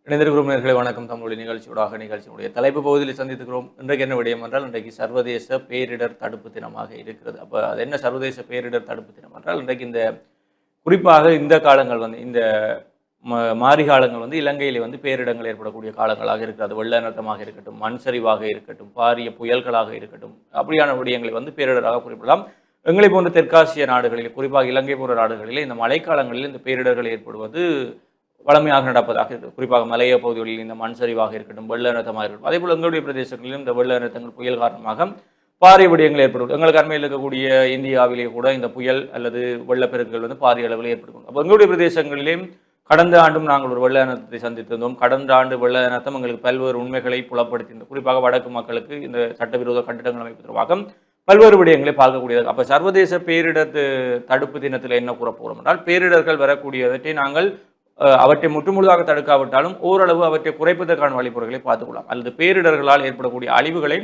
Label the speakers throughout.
Speaker 1: இணைந்திருக்கிறோம் நேயர்களே, வணக்கம். தமிழொலி நிகழ்ச்சியுடைய தலைப்பு பகுதியில் சந்தித்துக்கிறோம். இன்றைக்கு என்ன விடயம் என்றால், இன்றைக்கு சர்வதேச பேரிடர் தடுப்பு தினமாக இருக்கிறது. அப்போ அது என்ன சர்வதேச பேரிடர் தடுப்பு தினம் என்றால், இன்றைக்கு இந்த குறிப்பாக இந்த காலங்கள் இந்த மாரி காலங்கள் இலங்கையிலே பேரிடங்கள் ஏற்படக்கூடிய காலங்களாக இருக்கிறது. வெள்ள அனர்த்தமாக இருக்கட்டும், மண் சரிவாக இருக்கட்டும், பாரிய புயல்களாக இருக்கட்டும், அப்படியான விடயங்களை பேரிடராக குறிப்பிடலாம். எங்களை போன்ற தெற்காசிய நாடுகளில், குறிப்பாக இலங்கை போன்ற நாடுகளில் இந்த மழைக்காலங்களில் இந்த பேரிடர்கள் ஏற்படுவது வளமையாக நடப்பதாக இருக்குது. குறிப்பாக மலைய பகுதிகளில் இந்த மண் சரிவாக இருக்கட்டும், வெள்ள அனர்த்தமாக இருக்கட்டும், அதே போல் எங்களுடைய பிரதேசங்களிலும் இந்த வெள்ள அனர்த்தங்கள் புயல் காரணமாக பாரிய விடயங்கள் ஏற்படும். எங்களுக்கு அண்மையில் இருக்கக்கூடிய இந்தியாவிலே கூட இந்த புயல் அல்லது வெள்ளப்பெருக்குகள் பாரிய அளவில் ஏற்படும். அப்போ எங்களுடைய பிரதேசங்களிலேயும் கடந்த ஆண்டும் நாங்கள் ஒரு வெள்ள அனர்த்தத்தை சந்தித்திருந்தோம். கடந்த ஆண்டு வெள்ள அனர்த்தம் எங்களுக்கு பல்வேறு உண்மைகளை புலப்படுத்தியிருந்தோம். குறிப்பாக வடக்கு மக்களுக்கு இந்த சட்டவிரோத கட்டிடங்கள் அமைப்பு தொடர்பாக பல்வேறு விடயங்களை பார்க்கக்கூடியது. அப்போ சர்வதேச பேரிடர் தடுப்பு தினத்தில் என்ன கூற போகிறோம் என்றால், பேரிடர்கள் வரக்கூடியவற்றை நாங்கள் அவற்றை முற்றுமுழுதாக தடுக்காவிட்டாலும் ஓரளவு அவற்றை குறைப்பதற்கான வழிமுறைகளை பார்த்துக்கொள்ளலாம். அல்லது பேரிடர்களால் ஏற்படக்கூடிய அழிவுகளை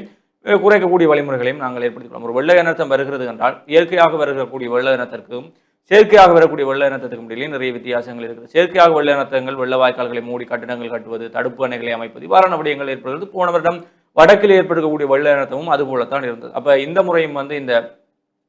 Speaker 1: குறைக்கக்கூடிய வழிமுறைகளையும் நாங்கள் ஏற்படுத்திக்கலாம். ஒரு வெள்ள இனத்தம் வருகிறது என்றால், இயற்கையாக வரக்கூடிய வெள்ள இனத்திற்கும் செயற்கையாக வரக்கூடிய வெள்ள இனத்திற்கும் இடையிலே நிறைய வித்தியாசங்கள் இருக்குது. செயற்கையாக வெள்ள இனத்தங்கள் வெள்ள வாய்க்கால்களை மூடி கட்டிடங்கள் கட்டுவது, தடுப்பு அணைகளை அமைப்பது, இவ்வாறான விடயங்கள் ஏற்படுகிறது. போன வருடம் வடக்கில் ஏற்படக்கூடிய வெள்ள இனத்தமும் அதுபோலத்தான் இருந்தது. அப்போ இந்த முறையும் இந்த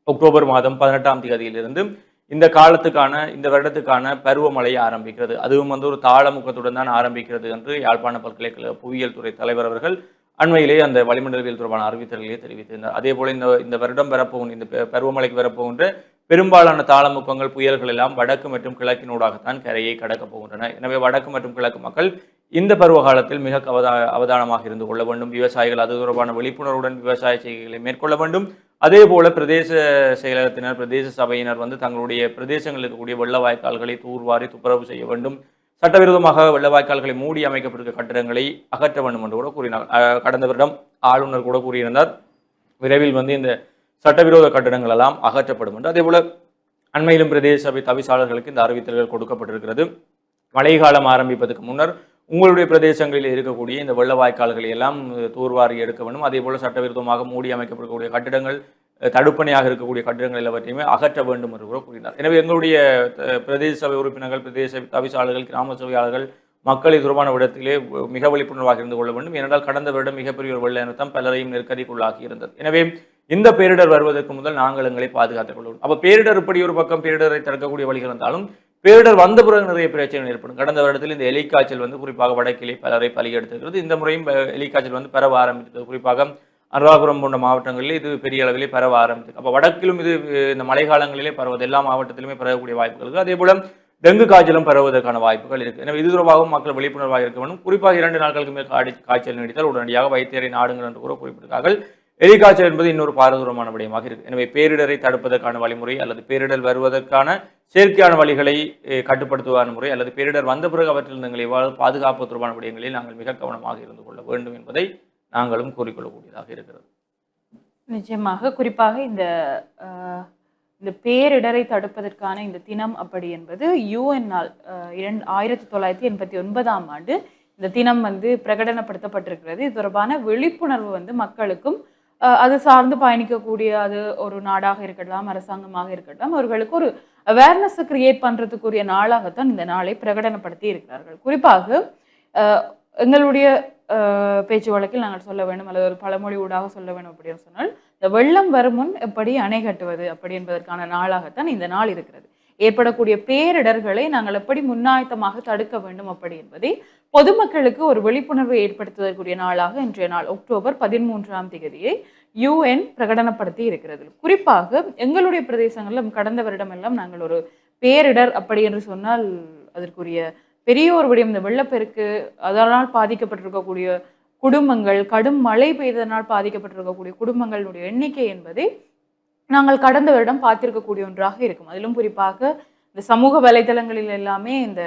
Speaker 1: அக்டோபர் மாதம் 18ஆம் தேதியிலிருந்து இந்த காலத்துக்கான இந்த வருடத்துக்கான பருவமழை ஆரம்பிக்கிறது. அதுவும் ஒரு தாளமுகத்துடன் தான் ஆரம்பிக்கிறது என்று யாழ்ப்பாண பல்கலைக்கழக புவியியல் துறை தலைவர் அவர்கள் அண்மையிலே அந்த வளிமண்டலவியல் தொடர்பான அறிவித்தல்களை தெரிவித்திருந்தார். அதே போல இந்த வருடம் வரப்போகின்ற இந்த பருவமழைக்கு வரப்போகின்ற பெரும்பாலான தாளமுகங்கள் புயல்கள் எல்லாம் வடக்கு மற்றும் கிழக்கினூடாகத்தான் கரையை கடக்கப் போகின்றன. எனவே வடக்கு மற்றும் கிழக்கு மக்கள் இந்த பருவ காலத்தில் மிக அவதானமாக இருந்து கொள்ள வேண்டும். விவசாயிகள் அது தொடர்பான விழிப்புணர்வுடன் விவசாய செய்கைகளை மேற்கொள்ள வேண்டும். அதே போல பிரதேச செயலகத்தினர், பிரதேச சபையினர் தங்களுடைய பிரதேசங்களில் இருக்கக்கூடிய வெள்ள வாய்க்கால்களை தூர்வாரி துப்புரவு செய்ய வேண்டும். சட்டவிரோதமாக வெள்ள வாய்க்கால்களை மூடி அமைக்கப்பட்டிருக்க கட்டிடங்களை அகற்ற வேண்டும் என்று கூட கூறினார். கடந்த வருடம் ஆளுநர் கூட கூறியிருந்தார், விரைவில் இந்த சட்டவிரோத கட்டிடங்கள் எல்லாம் அகற்றப்படும் என்று. அதே போல அண்மையிலும் பிரதேச சபை தவிசாளர்களுக்கு இந்த அறிவித்தல்கள் கொடுக்கப்பட்டிருக்கிறது. மழை காலம் ஆரம்பிப்பதற்கு முன்னர் உங்களுடைய பிரதேசங்களில் இருக்கக்கூடிய இந்த வெள்ள வாய்க்கால்களை எல்லாம் தூர்வாரி எடுக்க வேண்டும். அதே போல சட்டவிரோதமாக மூடி அமைக்கப்படக்கூடிய கட்டிடங்கள், தடுப்பணையாக இருக்கக்கூடிய கட்டிடங்கள் எல்லாவற்றையுமே அகற்ற வேண்டும் என்று கூட கூறினார். எனவே எங்களுடைய பிரதேச சபை உறுப்பினர்கள், பிரதேச தவிசாளர்கள், கிராம சபையாளர்கள் மக்களை தொடர்பான விடத்திலே மிக விழிப்புணர்வாக இருந்து கொள்ள வேண்டும். ஏனென்றால் கடந்த வருடம் மிகப்பெரிய ஒரு வெள்ள அனர்த்தம் பலரையும் நெருக்கடிக்குள்ளாகி இருந்தது. எனவே இந்த பேரிடர் வருவதற்கு முதல் நாங்கள் எங்களை பாதுகாத்துக் கொள்வோம். அப்போ பேரிடர் இப்படி ஒரு பக்கம் பேரிடரை தடுக்கக்கூடிய வழிகள் இருந்தாலும் பேரிடர் வந்த பிறகு நிறைய பிரச்சனை ஏற்படும். கடந்த வருடத்தில் இந்த எலிக்காய்ச்சல் குறிப்பாக வடக்கிலே பலரை பலியெடுத்திருக்கிறது. இந்த முறையும் எலிக்காய்ச்சல் பரவ ஆரம்பித்தது. குறிப்பாக அனுராபுரம் போன்ற மாவட்டங்களில் இது பெரிய அளவிலே பரவ ஆரம்பித்தது. அப்போ வடக்கிலும் இது இந்த மழை காலங்களிலே பரவது, எல்லா மாவட்டத்திலுமே பரவக்கூடிய வாய்ப்புகள் இருக்குது. அதே போல டெங்கு காய்ச்சலும் பரவுவதற்கான வாய்ப்புகள் இருக்கு. எனவே இது தொடர்பாகவும் மக்கள் விழிப்புணர்வாக இருக்க வேண்டும். குறிப்பாக 2 நாட்களுக்கு மேல் காய்ச்சல் நீடித்தால் உடனடியாக வைத்தியரை நாடுங்கள் என்று கூட குறிப்பிட்டார்கள். எலிக்காய்ச்சல் என்பது இன்னொரு பாரதூரமான விடயமாக இருக்கு. எனவே பேரிடரை தடுப்பதற்கான வழிமுறை அல்லது பேரிடர் வருவதற்கான செயற்கையான வழிகளை கட்டுப்படுத்துவதான முறை அல்லது பேரிடர் வந்த பிறகு அவற்றில் நீங்கள் எவ்வாறு பாதுகாப்பு தொடர்பான விடயங்களில் நாங்கள் மிக கவனமாக இருந்து கொள்ள வேண்டும் என்பதை நாங்களும் கூறிக்கொள்ளக்கூடியதாக இருக்கிறது.
Speaker 2: நிச்சயமாக குறிப்பாக இந்த பேரிடரை தடுப்பதற்கான இந்த தினம் அப்படி என்பது யுஎன்னால் 1989ஆம் ஆண்டு இந்த தினம் பிரகடனப்படுத்தப்பட்டிருக்கிறது. இது தொடர்பான விழிப்புணர்வு மக்களுக்கும் அது சார்ந்து பயணிக்கக்கூடிய அது ஒரு நாடாக இருக்கலாம், அரசாங்கமாக இருக்கட்டும், அவர்களுக்கு ஒரு அவேர்னஸ் கிரியேட் பண்றதுக்குரிய நாளாகத்தான் இந்த நாளை பிரகடனப்படுத்தி இருக்கிறார்கள். குறிப்பாக எங்களுடைய பேச்சு வழக்கில் நாங்கள் சொல்ல வேண்டும் அல்லது ஒரு பழமொழி ஊடாக சொல்ல வேண்டும் அப்படின்னு சொன்னால், இந்த வெள்ளம் வரும் முன் எப்படி அணை கட்டுவது அப்படி என்பதற்கான நாளாகத்தான் இந்த நாள் இருக்கிறது. ஏற்படக்கூடிய பேரிடர்களை நாங்கள் எப்படி முன்னாயத்தமாக தடுக்க வேண்டும் அப்படி என்பதை பொதுமக்களுக்கு ஒரு விழிப்புணர்வை ஏற்படுத்துவதற்குரிய நாளாக இன்றைய நாள் அக்டோபர் 13ஆம் தேதியை யுஎன் பிரகடனப்படுத்தி இருக்கிறது. குறிப்பாக எங்களுடைய பிரதேசங்களிலும் கடந்த வருடம் எல்லாம் நாங்கள் ஒரு பேரிடர் அப்படி என்று சொன்னால் அதற்குரிய பெரிய ஒரு விடயம் இந்த வெள்ளப்பெருக்கு, அதனால் பாதிக்கப்பட்டிருக்கக்கூடிய குடும்பங்கள், கடும் மழை பெய்ததனால் பாதிக்கப்பட்டிருக்கக்கூடிய குடும்பங்களுடைய எண்ணிக்கை என்பதை நாங்கள் கடந்த வருடம் பார்த்திருக்கக்கூடிய ஒன்றாக இருக்கும். அதிலும் குறிப்பாக இந்த சமூக வலைதளங்களில் எல்லாமே இந்த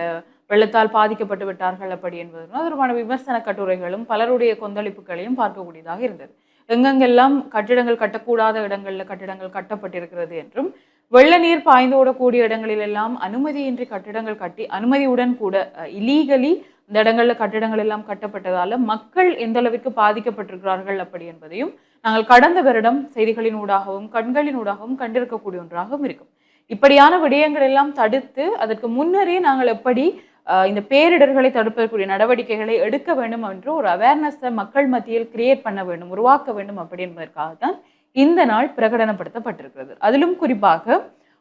Speaker 2: வெள்ளத்தால் பாதிக்கப்பட்டு விட்டார்கள் அப்படி என்பதும் அதற்கான விமர்சன கட்டுரைகளும் பலருடைய கொந்தளிப்புகளையும் பார்க்கக்கூடியதாக இருந்தது. எங்கெங்கெல்லாம் கட்டிடங்கள் கட்டக்கூடாத இடங்களில் கட்டிடங்கள் கட்டப்பட்டிருக்கிறது என்றும், வெள்ள நீர் பாய்ந்தோடக்கூடிய இடங்களில் எல்லாம் அனுமதியின்றி கட்டிடங்கள் கட்டி அனுமதியுடன் கூட இல்லீகலி இந்த இடங்கள்ல கட்டிடங்கள் எல்லாம் கட்டப்பட்டதால மக்கள் எந்த அளவிற்கு பாதிக்கப்பட்டிருக்கிறார்கள் அப்படி என்பதையும் நாங்கள் கடந்த வருடம் செய்திகளின் ஊடாகவும் கண்களின் ஊடாகவும் கண்டிருக்கக்கூடிய ஒன்றாகவும் இருக்கும். இப்படியான விடயங்கள் எல்லாம் தடுத்து அதற்கு முன்னரே நாங்கள் எப்படி இந்த பேரிடர்களை தடுப்பதற்குரிய நடவடிக்கைகளை எடுக்க வேண்டும் என்று ஒரு அவேர்னஸை மக்கள் மத்தியில் கிரியேட் பண்ண வேண்டும், உருவாக்க வேண்டும் அப்படி என்பதற்காகத்தான் இந்த நாள் பிரகடனப்படுத்தப்பட்டிருக்கிறது. அதிலும் குறிப்பாக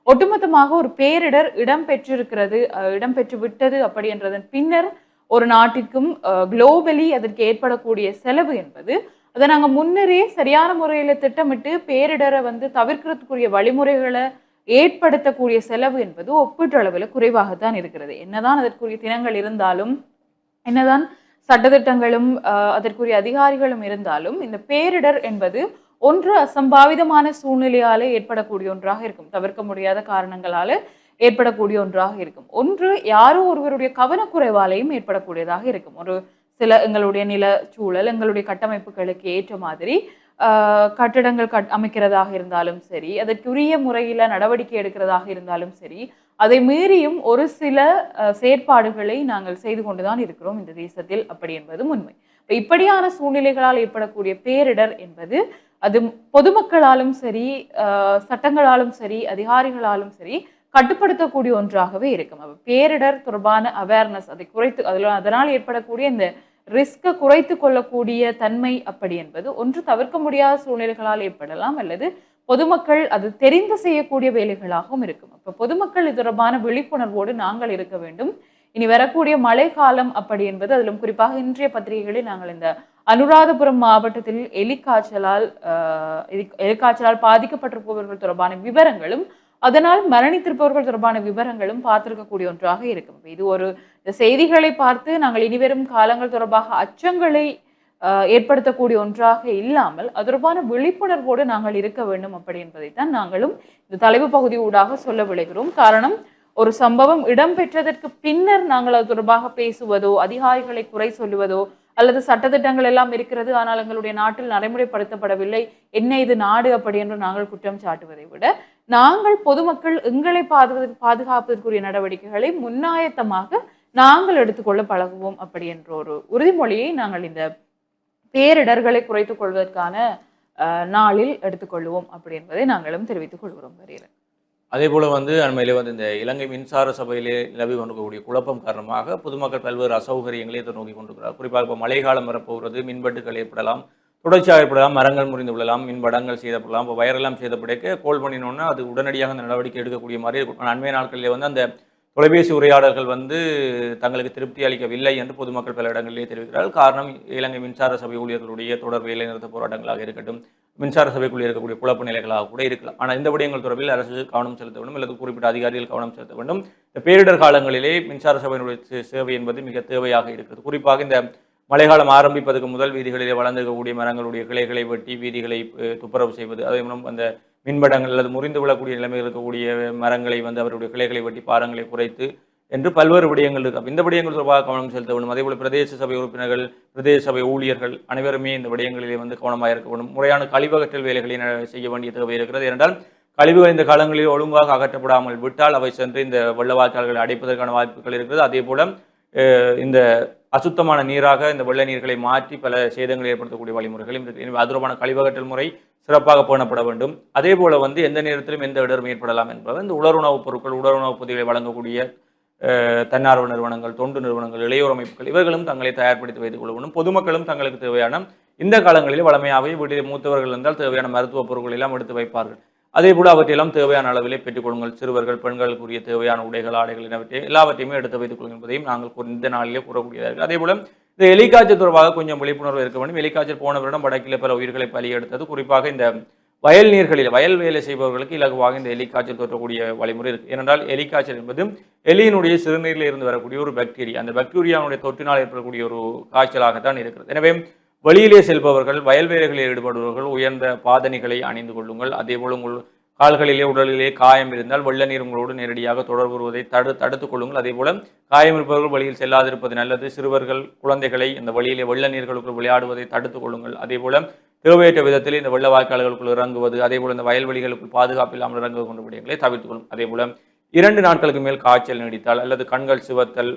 Speaker 2: ஒட்டுமொத்தமாக ஒரு பேரிடர் இடம்பெற்று விட்டது அப்படி என்றதன் பின்னர் ஒரு நாட்டிற்கும் குளோபலி அதற்கு ஏற்படக்கூடிய செலவு என்பது அதை நாங்கள் முன்னரே சரியான முறையில் திட்டமிட்டு பேரிடரை தவிர்க்கிறதுக்குரிய வழிமுறைகளை ஏற்படுத்தக்கூடிய செலவு என்பது ஒப்பீட்டளவில் குறைவாகத்தான் இருக்கிறது. என்னதான் அதற்குரிய தினங்கள் இருந்தாலும், என்னதான் சட்டத்திட்டங்களும் அதற்குரிய அதிகாரிகளும் இருந்தாலும், இந்த பேரிடர் என்பது ஒன்று அசம்பாவிதமான சூழ்நிலையால ஏற்படக்கூடிய ஒன்றாக இருக்கும், தவிர்க்க முடியாத காரணங்களால ஏற்படக்கூடிய ஒன்றாக இருக்கும். ஒன்று யாரோ ஒருவருடைய கவனக்குறைவாலையும் ஏற்படக்கூடியதாக இருக்கும். ஒரு சில எங்களுடைய நில சூழல், எங்களுடைய கட்டமைப்புகளுக்கு ஏற்ற மாதிரி கட்டடங்கள் அமைக்கிறதாக இருந்தாலும் சரி, அதற்குரிய முறையில நடவடிக்கை எடுக்கிறதாக இருந்தாலும் சரி, அதை மீறியும் ஒரு சில செயற்பாடுகளை நாங்கள் செய்து கொண்டுதான் இருக்கிறோம் இந்த தேசத்தில் அப்படி என்பது உண்மை. இப்படியான சூழ்நிலைகளால் ஏற்படக்கூடிய பேரிடர் என்பது அது பொதுமக்களாலும் சரி, சட்டங்களாலும் சரி, அதிகாரிகளாலும் சரி கட்டுப்படுத்தக்கூடிய ஒன்றாகவே இருக்கும். பேரிடர் தொடர்பான அவேர்னஸ் அதை குறைத்து அதனால் ஏற்படக்கூடிய இந்த ரிஸ்கை குறைத்து கொள்ளக்கூடிய தன்மை அப்படி என்பது ஒன்று தவிர்க்க முடியாத சூழ்நிலைகளால் ஏற்படலாம், அல்லது பொதுமக்கள் அது தெரிந்து செய்யக்கூடிய வேலைகளாகவும் இருக்கும். அப்ப பொதுமக்கள் இது தொடர்பான விழிப்புணர்வோடு நாங்கள் இருக்க வேண்டும். இனி வரக்கூடிய மழை காலம் அப்படி என்பது, அதிலும் குறிப்பாக இன்றைய பத்திரிகைகளில் நாங்கள் இந்த அனுராதபுரம் மாவட்டத்தில் எலிக்காய்ச்சலால் பாதிக்கப்பட்டிருப்பவர்கள் தொடர்பான விவரங்களும், அதனால் மரணித்திருப்பவர்கள் தொடர்பான விவரங்களும் பார்த்திருக்கக்கூடிய ஒன்றாக இருக்கும். இது ஒரு செய்திகளை பார்த்து நாங்கள் இனிவரும் காலங்கள் தொடர்பாக அச்சங்களை ஏற்படுத்தக்கூடிய ஒன்றாக இல்லாமல் அது தொடர்பான விழிப்புணர்வோடு நாங்கள் இருக்க வேண்டும் அப்படி என்பதைத்தான் நாங்களும் இந்த தலைப்பு பகுதி ஊடாக சொல்ல விளைகிறோம். காரணம், ஒரு சம்பவம் இடம்பெற்றதற்கு பின்னர் நாங்கள் அது தொடர்பாக பேசுவதோ, அதிகாரிகளை குறை சொல்லுவதோ, அல்லது சட்டத்திட்டங்கள் எல்லாம் இருக்கிறது ஆனால் எங்களுடைய நாட்டில் நடைமுறைப்படுத்தப்படவில்லை, என்ன இது நாடு அப்படி என்று நாங்கள் குற்றம் சாட்டுவதை விட, நாங்கள் பொதுமக்கள் எங்களை பாதுகாப்பதற்குரிய நடவடிக்கைகளை முன்னாயத்தமாக நாங்கள் எடுத்துக்கொள்ள பழகுவோம் அப்படி என்ற ஒரு உறுதிமொழியை நாங்கள் இந்த பேரிடர்களை குறைத்துக் கொள்வதற்கான நாளில் எடுத்துக்கொள்வோம் அப்படி என்பதை நாங்களும் தெரிவித்துக் கொள்கிறோம். வரையில்
Speaker 1: அதே போல அண்மையிலே இந்த இலங்கை மின்சார சபையிலே நிலவி கொண்டிருக்கக்கூடிய குழப்பம் காரணமாக பொதுமக்கள் பல்வேறு அசௌகரியங்களை நோக்கி கொண்டிருக்கிறார். குறிப்பாக இப்போ மழைக்காலம் வரப்போகிறது, மின்பட்டுகள் ஏற்படலாம், தொடர்ச்சியாக ஏற்படலாம், மரங்கள் முறிந்து விடலாம், மின்படங்கள் செய்தப்படலாம். இப்போ வயரெல்லாம் செய்தப்படைக்க கோல் பண்ணினோன்னா அது உடனடியாக அந்த நடவடிக்கை எடுக்கக்கூடிய மாதிரி இருக்கும். அண்மைய நாட்களிலே அந்த தொலைபேசி உரையாடல்கள் தங்களுக்கு திருப்தி அளிக்கவில்லை என்று பொதுமக்கள் பல இடங்களிலே தெரிவிக்கிறார்கள். காரணம், இலங்கை மின்சார சபை ஊழியர்களுடைய தொடர் வேலைநிறுத்த போராட்டங்களாக இருக்கட்டும், மின்சார சபைக்குள்ளே இருக்கக்கூடிய குழப்ப நிலைகளாக கூட இருக்கலாம். ஆனால் இந்த விடயங்கள் தொடர்பில் அரசு கவனம் செலுத்த வேண்டும், அல்லது குறிப்பிட்ட அதிகாரிகள் கவனம் செலுத்த வேண்டும். இந்த பேரிடர் காலங்களிலே மின்சார சபையினுடைய சேவை என்பது மிக தேவையாக இருக்கிறது. குறிப்பாக இந்த மழைக்காலம் ஆரம்பிப்பதற்கு முதல் வீதிகளிலே வளர்ந்திருக்கக்கூடிய மரங்களுடைய கிளைகளை வெட்டி வீதிகளை துப்புரவு செய்வது, அதே மூலம் அந்த மின்படங்கள் அல்லது முறிந்து விழக்கூடிய நிலைமையில் இருக்கக்கூடிய மரங்களை அவருடைய கிளைகளை வெட்டி பாரங்களை குறைத்து என்று பல்வேறு விடயங்கள் இருக்கு. இந்த விடயங்கள் தொடர்பாக கவனம் செலுத்த வேண்டும். அதேபோல் பிரதேச சபை உறுப்பினர்கள், பிரதேச சபை ஊழியர்கள் அனைவருமே இந்த விடயங்களிலே கவனமாக இருக்க வேண்டும். முறையான கழிவகற்றல் வேலைகளை செய்ய வேண்டிய தேவை இருக்கிறது. ஏனென்றால் கழிவுகள் இந்த காலங்களில் ஒழுங்காக அகற்றப்படாமல் விட்டால் அவை சென்று இந்த வெள்ளவாய்க்கால்களை அடைப்பதற்கான வாய்ப்புகள் இருக்கிறது. அதே போல இந்த அசுத்தமான நீராக இந்த வெள்ள நீர்களை மாற்றி பல சேதங்களை ஏற்படுத்தக்கூடிய வழிமுறைகளும் இருக்கு. எனவே அது தொடர்பான கழிவகற்றல் முறை சிறப்பாக பேணப்பட வேண்டும். அதே போல எந்த நேரத்திலும் எந்த இடரும் ஏற்படலாம் என்பது இந்த உலருணவுப் பொருட்கள், உலருணவுப் பொதிகளை வழங்கக்கூடிய தன்னார்வ நிறுவனங்கள், தொண்டு நிறுவனங்கள், இளையோர் அமைப்புகள் இவர்களும் தங்களை தயார்படுத்தி வைத்துக் கொள்ள வேண்டும். பொதுமக்களும் தங்களுக்கு தேவையான இந்த காலங்களில் வளமையாகவே வீட்டில் மூத்தவர்கள் இருந்தால் தேவையான மருத்துவ பொருட்கள் எல்லாம் எடுத்து வைப்பார்கள். அதே போல அவற்றையெல்லாம் தேவையான அளவிலே பெற்றுக்கொள்ளுங்கள். சிறுவர்கள், பெண்களுக்குரிய தேவையான உடைகள், ஆடைகள் எல்லாவற்றையுமே எடுத்து வைத்துக் கொள்ளுங்கள் என்பதையும் நாங்கள் இந்த நாளிலே கூறக்கூடியதாக இருக்குது. அதே போல இந்த எலிக்காய்ச்சல் தொடர்பாக கொஞ்சம் விழிப்புணர்வு இருக்க வேண்டும். எலிக்காய்ச்சல் போன வருடம் வடக்கில் பல உயிர்களை பலி எடுத்தது. குறிப்பாக இந்த வயல் நீர்களில் வயல் வேலை செய்பவர்களுக்கு இலகுவாக இந்த எலிக்காய்ச்சல் தோற்றக்கூடிய வழிமுறை இருக்கு. ஏனென்றால் எலிக்காய்ச்சல் என்பது எலியினுடைய சிறுநீரில் இருந்து வரக்கூடிய ஒரு பாக்டீரியா. அந்த பாக்டீரியாவுடைய தொற்றினால் ஏற்படக்கூடிய ஒரு காய்ச்சலாகத்தான் இருக்கிறது. எனவே வெளியிலே செல்பவர்கள், வயல் வேலைகளில் ஈடுபடுபவர்கள் உயர்ந்த பாதணிகளை அணிந்து கொள்ளுங்கள். அதேபோல் உங்கள் கால்களிலே உடலிலே காயம் இருந்தால் வெள்ள நீர் உங்களோடு நேரடியாக தொடர்பு வருவதை தடுத்துக் கொள்ளுங்கள். அதே போல காயம் இருப்பவர்கள் வழியில் செல்லாதிருப்பது நல்லது. சிறுவர்கள், குழந்தைகளை இந்த வழியிலே வெள்ள நீர்களுக்குள் விளையாடுவதை தடுத்துக் கொள்ளுங்கள். அதே போல தேவையற்ற விதத்தில் இந்த வெள்ள வாய்க்கால்களுக்குள் இறங்குவது, அதே போல இந்த வயல்வெளிகளுக்குள் பாதுகாப்பு இல்லாமல் இறங்குவது கொண்ட விடயங்களை தவிர்த்துக் கொள்ளும். அதே போல 2 நாட்களுக்கு மேல் காய்ச்சல் நீடித்தால் அல்லது கண்கள் சிவத்தல்,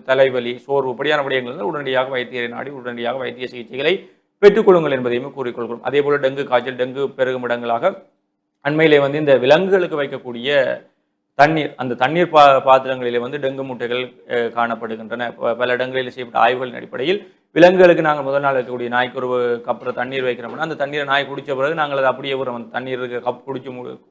Speaker 1: தலைவலி, சோர்வு இப்படியான விடயங்கள் உடனடியாக வைத்தியரை நாடி உடனடியாக வைத்திய சிகிச்சைகளை பெற்றுக்கொள்ளுங்கள் என்பதையும் கூறிக்கொள்கிறோம். அதே போல டெங்கு காய்ச்சல், டெங்கு பெருகும் இடங்களாக அண்மையிலே இந்த விலங்குகளுக்கு வைக்கக்கூடிய தண்ணீர் அந்த தண்ணீர் பாத்திரங்களிலே வந்து டெங்கு முட்டைகள் காணப்படுகின்றன. பல இடங்களில் செய்யப்பட்ட ஆய்வுகளின் அடிப்படையில் விலங்குகளுக்கு நாங்கள் முதல் நாள் வைக்கக்கூடிய நாய்க்கு ஒரு கப்பில் தண்ணீர் வைக்கிறோம்னா அந்த தண்ணீரை நாய் குடித்த பிறகு நாங்கள் அதை அப்படியே விடுறோம். அந்த தண்ணீர் இருக்க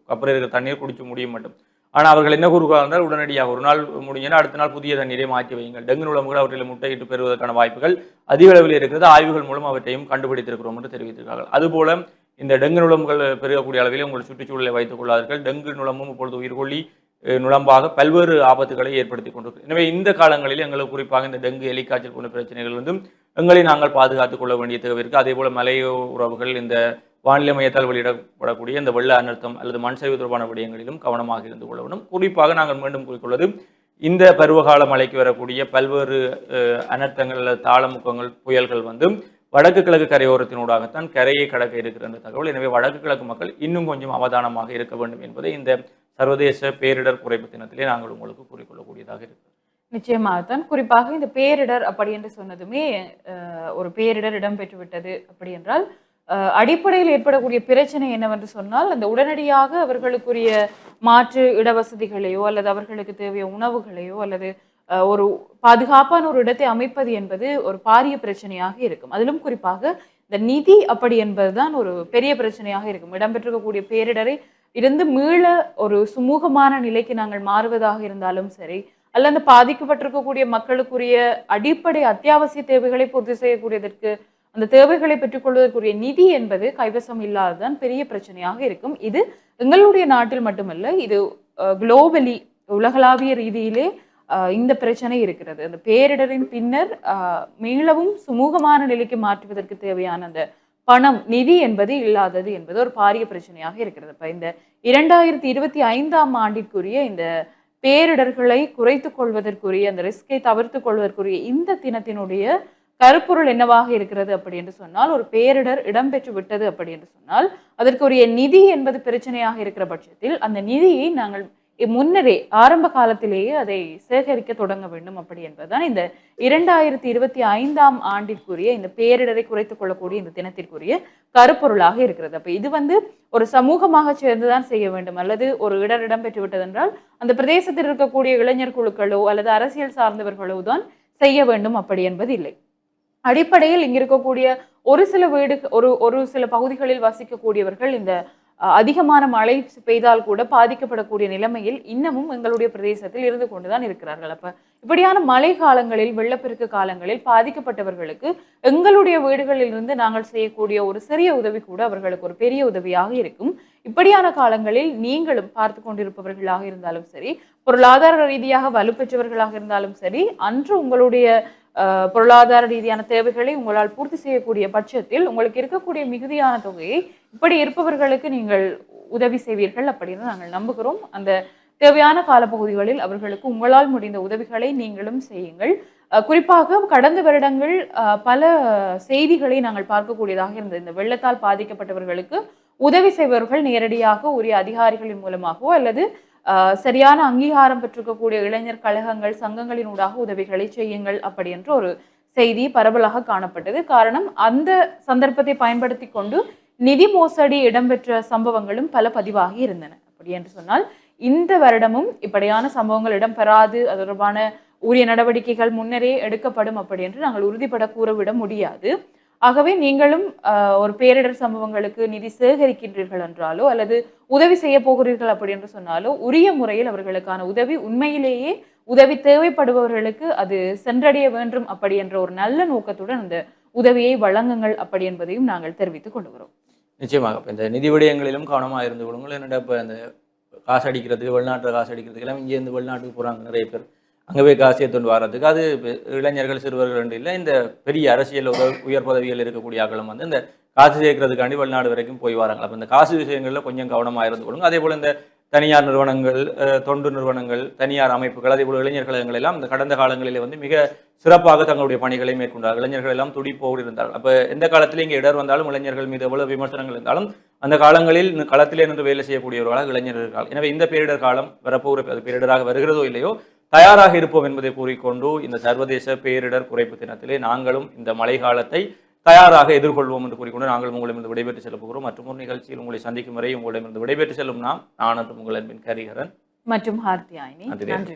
Speaker 1: கப்பில் இருக்கிற தண்ணீர் குடிச்சு முடியும் மட்டும். ஆனால் அவர்கள் என்ன கூறுகிறார்கள், உடனடியாக ஒரு நாள் முடிஞ்சனா அடுத்த நாள் புதிய தண்ணீரை மாற்றி வையுங்கள். டெங்கு நுளம்புகள் அவற்றில் முட்டையிட்டு பெறுவதற்கான வாய்ப்புகள் அதிக அளவில் இருக்கிறது. ஆய்வுகள் மூலம் அவற்றையும் கண்டுபிடித்திருக்கிறோம் என்று தெரிவித்திருக்கிறார்கள். அதுபோல இந்த டெங்கு நுளம்புகள் பெருகக்கூடிய அளவில் உங்கள் சுற்றுச்சூழலை வைத்துக் கொள்ளாதீர்கள். டெங்கு நுளம்பும் இப்பொழுது உயிர்கொல்லி நுளம்பாக பல்வேறு ஆபத்துகளை ஏற்படுத்தி கொண்டிருக்கிறது. எனவே இந்த காலங்களில் எங்களுக்கு குறிப்பாக இந்த டெங்கு எலிக்காய்ச்சல் போன்ற பிரச்சனைகள் வந்து எங்களை நாங்கள் பாதுகாத்துக் கொள்ள வேண்டிய தேவை இருக்கு. அதே போல மலைய உறவுகள் இந்த வானிலை மையத்தால் வெளியிடப்படக்கூடிய இந்த வெள்ள அனர்த்தம் அல்லது மண் சரிவு தொடர்பான விடயங்களிலும் கவனமாக இருந்து கொள்ள வேண்டும். குறிப்பாக நாங்கள் மீண்டும் கூறிக்கொள்வது, இந்த பருவகால மழைக்கு வரக்கூடிய பல்வேறு அனர்த்தங்கள் அல்லது தாளமுக்கங்கள் புயல்கள் வந்து வடக்கு கிழக்கு கரையோரத்தினூடாகத்தான் கரையை கடக்க இருக்கிற அந்த தகவல். எனவே வடக்கு கிழக்கு மக்கள் இன்னும் கொஞ்சம் அவதானமாக இருக்க வேண்டும் என்பதை இந்த சர்வதேச பேரிடர் குறைப்பு தினத்திலே நாங்கள் உங்களுக்கு கூறிக்கொள்ளக்கூடியதாக இருக்கிறது.
Speaker 2: நிச்சயமாகத்தான். குறிப்பாக இந்த பேரிடர் அப்படி என்று சொன்னதுமே ஒரு பேரிடர் இடம்பெற்று விட்டது அப்படி என்றால் அடிப்படையில் ஏற்படக்கூடிய பிரச்சனை என்னவென்று சொன்னால், அந்த உடனடியாக அவர்களுக்குரிய மாற்று இடவசதிகளையோ அல்லது அவர்களுக்கு தேவைய உணவுகளையோ அல்லது ஒரு பாதுகாப்பான ஒரு இடத்தை அமைப்பது என்பது ஒரு பாரிய பிரச்சனையாக இருக்கும். அதிலும் குறிப்பாக இந்த நிதி அப்படி என்பதுதான் ஒரு பெரிய பிரச்சனையாக இருக்கும். இடம்பெற்றிருக்கக்கூடிய பேரிடரை இருந்து மீள ஒரு சுமூகமான நிலைக்கு நாங்கள் மாறுவதாக இருந்தாலும் சரி, அல்ல அந்த பாதிக்கப்பட்டிருக்கக்கூடிய மக்களுக்குரிய அடிப்படை அத்தியாவசிய தேவைகளை பூர்த்தி செய்யக்கூடியதற்கு அந்த தேவைகளை பெற்றுக்கொள்வதற்குரிய நிதி என்பது கைவசம் இல்லாததான் பெரிய பிரச்சனையாக இருக்கும். இது எங்களுடைய நாட்டில் மட்டுமல்ல, இது குளோபலி உலகளாவிய ரீதியிலே இந்த பிரச்சனை இருக்கிறது. அந்த பேரிடரின் பின்னர் மீளவும் சுமூகமான நிலைக்கு மாற்றுவதற்கு தேவையான அந்த பணம் நிதி என்பது இல்லாதது என்பது ஒரு பாரிய பிரச்சனையாக இருக்கிறது. இப்ப இந்த 2025ஆம் ஆண்டிற்குரிய இந்த பேரிடர்களை குறைத்துக் கொள்வதற்குரிய அந்த ரிஸ்கை தவிர்த்துக் கொள்வதற்குரிய இந்த தினத்தினுடைய கருப்பொருள் என்னவாக இருக்கிறது அப்படி என்று சொன்னால், ஒரு பேரிடர் இடம்பெற்று விட்டது அப்படி என்று சொன்னால் அதற்குரிய நிதி என்பது பிரச்சனையாக இருக்கிற பட்சத்தில் அந்த நிதியை நாங்கள் முன்னரே ஆரம்ப காலத்திலேயே அதை சேகரிக்க தொடங்க வேண்டும் அப்படி என்பதுதான் இந்த 2025ஆம் ஆண்டிற்குரிய இந்த பேரிடரை குறைத்துக் கொள்ளக்கூடிய இந்த தினத்திற்குரிய கருப்பொருளாக இருக்கிறது. அப்ப இது வந்து ஒரு சமூகமாக சேர்ந்துதான் செய்ய வேண்டும். அல்லது ஒரு இடம்பெற்று விட்டது என்றால் அந்த பிரதேசத்தில் இருக்கக்கூடிய இளைஞர் குழுக்களோ அல்லது அரசியல் சார்ந்தவர்களோ தான் செய்ய வேண்டும் அப்படி என்பது இல்லை. அடிப்படையில் இங்க இருக்கக்கூடிய ஒரு சில ஒரு சில பகுதிகளில் வசிக்கக்கூடியவர்கள் இந்த அதிகமான மழை பெய்தால் கூட பாதிக்கப்படக்கூடிய நிலைமையில் இன்னமும் எங்களுடைய பிரதேசத்தில் இருந்து கொண்டுதான் இருக்கிறார்கள். அப்ப இப்படியான மழை காலங்களில், வெள்ளப்பெருக்கு காலங்களில் பாதிக்கப்பட்டவர்களுக்கு எங்களுடைய வீடுகளில் இருந்து நாங்கள் செய்யக்கூடிய ஒரு சிறிய உதவி கூட அவர்களுக்கு ஒரு பெரிய உதவியாக இருக்கும். இப்படியான காலங்களில் நீங்களும் பார்த்து கொண்டிருப்பவர்களாக இருந்தாலும் சரி, பொருளாதார ரீதியாக வலுப்பெற்றவர்களாக இருந்தாலும் சரி, அன்று உங்களுடைய பொருளாதார ரீதியான தேவைகளை உங்களால் பூர்த்தி செய்யக்கூடிய பட்சத்தில் உங்களுக்கு இருக்கக்கூடிய மிகுதியான தொகையை இப்படி இருப்பவர்களுக்கு நீங்கள் உதவி செய்வீர்கள் அப்படின்னு நாங்கள் நம்புகிறோம். அந்த தேவையான காலப்பகுதிகளில் அவர்களுக்கு உங்களால் முடிந்த உதவிகளை நீங்களும் செய்யுங்கள். குறிப்பாக கடந்த வருடங்கள் பல செய்திகளை நாங்கள் பார்க்கக்கூடியதாக இருந்தது. இந்த வெள்ளத்தால் பாதிக்கப்பட்டவர்களுக்கு உதவி செய்பவர்கள் நேரடியாக உரிய அதிகாரிகளின் மூலமாகவோ அல்லது சரியான அங்கீகாரம் பெற்றிருக்கக்கூடிய இளைஞர் கழகங்கள் சங்கங்களின் ஊடாக உதவிகளை செய்யுங்கள் அப்படி என்ற ஒரு செய்தி பரவலாக காணப்பட்டது. காரணம், அந்த சந்தர்ப்பத்தை பயன்படுத்தி கொண்டு நிதி மோசடி இடம்பெற்ற சம்பவங்களும் பல பதிவாகி இருந்தன. அப்படி என்று சொன்னால் இந்த வருடமும் இப்படியான சம்பவங்கள் இடம்பெறாது, அது தொடர்பான உரிய நடவடிக்கைகள் முன்னரே எடுக்கப்படும் அப்படி என்று நாங்கள் உறுதிப்பட கூறவிட முடியாது. ஆகவே நீங்களும் ஒரு பேரிடர் சம்பவங்களுக்கு நிதி சேகரிக்கின்றீர்கள் என்றாலோ அல்லது உதவி செய்ய போகிறீர்கள் அப்படி என்று சொன்னாலோ உரிய முறையில் அவர்களுக்கான உதவி உண்மையிலேயே உதவி தேவைப்படுபவர்களுக்கு அது சென்றடைய வேண்டும் அப்படி என்ற ஒரு நல்ல நோக்கத்துடன் அந்த உதவியை வழங்குங்கள் அப்படி என்பதையும் நாங்கள் தெரிவித்துக் கொள்கிறோம்.
Speaker 1: நிச்சயமாக இப்போ இந்த நிதி விடயங்களிலும் கவனமாக இருந்து கொள்ளுங்கள். என்னடா இப்போ இந்த காசு அடிக்கிறதுக்கு, வெளிநாட்டில் காசு அடிக்கிறதுக்கு எல்லாம் இங்கே இருந்து வெளிநாட்டுக்கு போகிறாங்க நிறைய பேர். அங்கே போய் காசு எடுத்துட்டு வர்றதுக்கு அது இளைஞர்கள் சிறுவர்கள் இல்லை, இந்த பெரிய அரசியல் உயர் பதவியில் இருக்கக்கூடிய ஆக்களும் வந்து இந்த காசு சேர்க்கறதுக்காண்டி வெளிநாடு வரைக்கும் போய் வராங்க. அப்போ இந்த காசு விஷயங்களில் கொஞ்சம் கவனமாக இருந்து கொள்ளுங்க. அதே போல் இந்த தனியார் நிறுவனங்கள், தொண்டு நிறுவனங்கள், தனியார் அமைப்புகள், அதே போல் இளைஞர் கழகங்கள் எல்லாம் இந்த கடந்த காலங்களில் வந்து மிக சிறப்பாக தங்களுடைய பணிகளை மேற்கொண்டார்கள். இளைஞர்கள் எல்லாம் துடிப்போடு இருந்தார்கள். அப்போ எந்த காலத்தில் இங்கே இடர் வந்தாலும் இளைஞர்கள் மீது எவ்வளவு விமர்சனங்கள் இருந்தாலும் அந்த காலங்களில் களத்திலே நின்று வேலை செய்யக்கூடியவர்களாக இளைஞர்கள். எனவே இந்த பேரிடர் காலம் வரப்போகிற அது பேரிடராக வருகிறதோ இல்லையோ தயாராக இருப்போம் என்பதை கூறிக்கொண்டு இந்த சர்வதேச பேரிடர் குறைப்பு தினத்திலே நாங்களும் இந்த மழை காலத்தை தயாராக எதிர்கொள்வோம் என்று கூறிக்கொண்டு நாங்களும் உங்களிடமிருந்து விடைபெற்று செல்ல போகிறோம். மற்றும் ஒரு நிகழ்ச்சியில் உங்களை சந்திக்கும் வரை உங்களிடமிருந்து விடைபெற்று செல்லும் நான் மற்றும் உங்கள் அன்பின் கரிகரன்.
Speaker 2: மற்றும் ஹார்த்தியாயினி.
Speaker 1: நன்றி.
Speaker 2: நன்றி.